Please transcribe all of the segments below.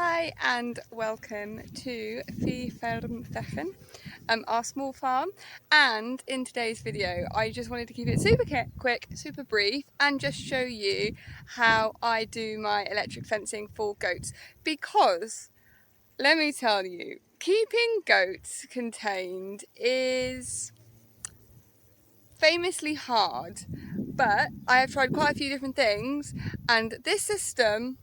Hi and welcome to Vifarmfechen, our small farm, and in today's video I just wanted to keep it super quick, super brief, and just show you how I do my electric fencing for goats, because let me tell you, keeping goats contained is famously hard, but I have tried quite a few different things and this system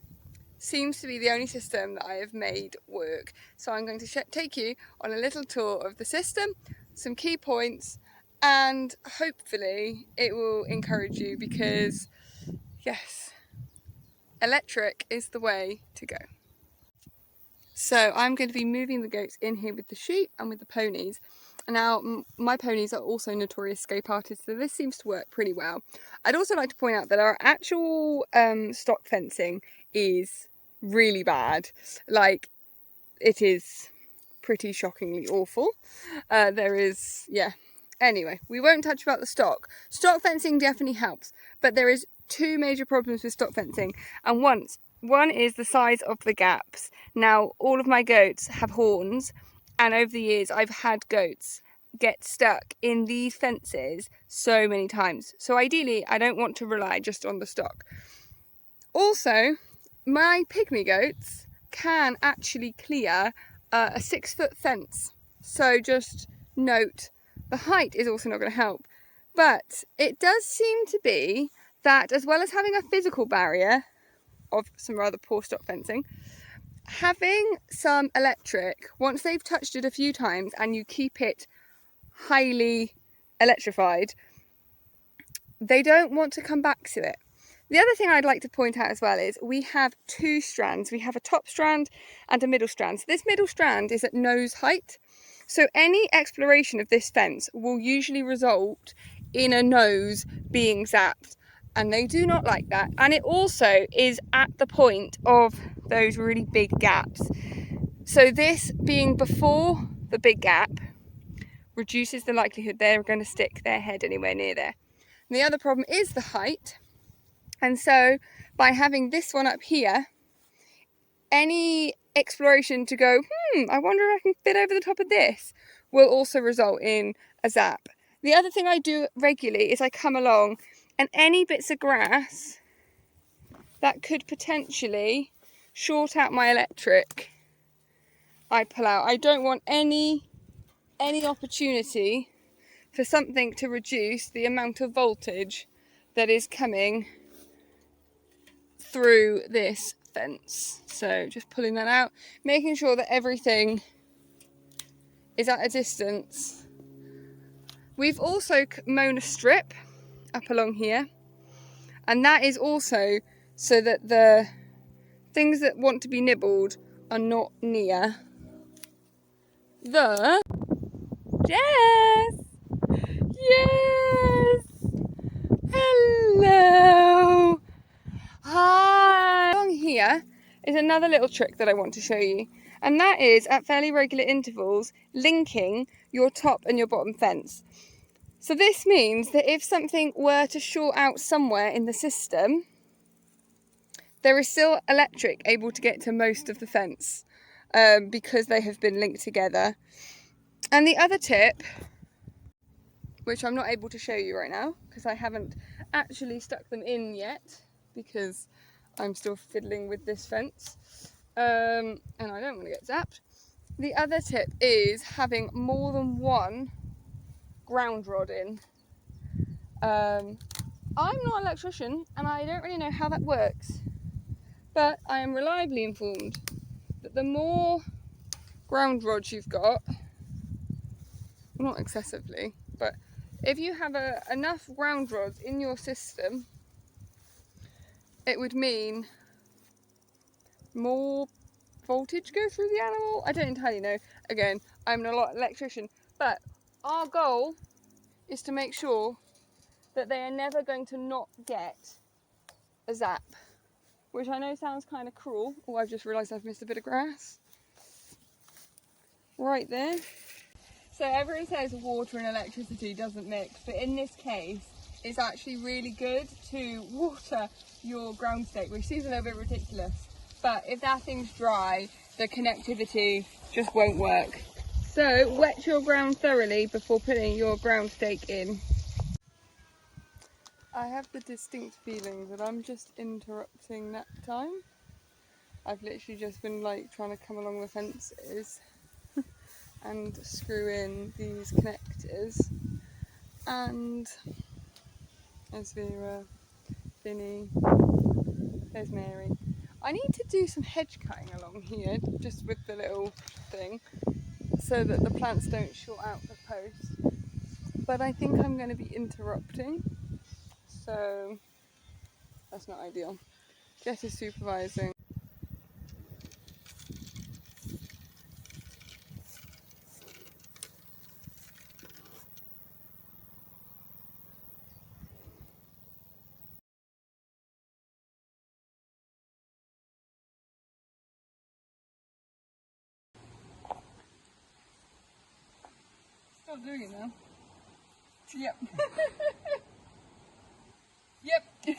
seems to be the only system that I have made work. So I'm going to take you on a little tour of the system, some key points, and hopefully it will encourage you, because yes, electric is the way to go. So I'm going to be moving the goats in here with the sheep and with the ponies. Now my ponies are also notorious scape artists, so this seems to work pretty well. I'd also like to point out that our actual stock fencing is really bad. Like, it is pretty shockingly awful. Anyway, we won't touch about the stock. Stock fencing definitely helps, but there is two major problems with stock fencing, and one is the size of the gaps. Now, all of my goats have horns, and over the years I've had goats get stuck in these fences so many times. So ideally, I don't want to rely just on the stock. Also, my pygmy goats can actually clear a 6-foot fence. So just note, the height is also not going to help. But it does seem to be that, as well as having a physical barrier of some rather poor stock fencing, having some electric, once they've touched it a few times and you keep it highly electrified, they don't want to come back to it. The other thing I'd like to point out as well is we have two strands. We have a top strand and a middle strand. So this middle strand is at nose height. So any exploration of this fence will usually result in a nose being zapped, and they do not like that. And it also is at the point of those really big gaps. So this being before the big gap reduces the likelihood they're going to stick their head anywhere near there. And the other problem is the height. And so by having this one up here, any exploration to go, I wonder if I can fit over the top of this, will also result in a zap. The other thing I do regularly is I come along, and any bits of grass that could potentially short out my electric, I pull out. I don't want any opportunity for something to reduce the amount of voltage that is coming through this fence. So just pulling that out, making sure that everything is at a distance. We've also mown a strip up along here, and that is also so that the things that want to be nibbled are not near the... Jess! Yes! Hello! Hi! Along here is another little trick that I want to show you, and that is at fairly regular intervals linking your top and your bottom fence. So this means that if something were to short out somewhere in the system, there is still electric able to get to most of the fence, because they have been linked together. And the other tip, which I'm not able to show you right now because I haven't actually stuck them in yet, because I'm still fiddling with this fence, and I don't want to get zapped. The other tip is having more than one ground rod in. I'm not an electrician and I don't really know how that works, but I am reliably informed that the more ground rods you've got, not excessively, but if you have enough ground rods in your system, it would mean more voltage go through the animal. I don't entirely know. Again, I'm not an electrician, but our goal is to make sure that they are never going to not get a zap, which I know sounds kind of cruel. Oh, I've just realised I've missed a bit of grass right there. So everyone says water and electricity doesn't mix, but in this case it's actually really good to water your ground stake, which seems a little bit ridiculous, but if that thing's dry, the connectivity just won't work. So wet your ground thoroughly before putting your ground stake in. I have the distinct feeling that I'm just interrupting nap time. I've literally just been like trying to come along the fences and screw in these connectors, and there's Vera, Vinny, there's Mary. I need to do some hedge cutting along here just with the little thing so that the plants don't short out the post, but I think I'm going to be interrupting, so that's not ideal. Jess is supervising. Stop doing it now. Yep. Yep.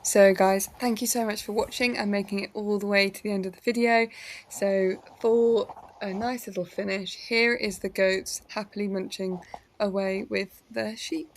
So guys, thank you so much for watching and making it all the way to the end of the video. So for a nice little finish, here is the goats happily munching away with the sheep.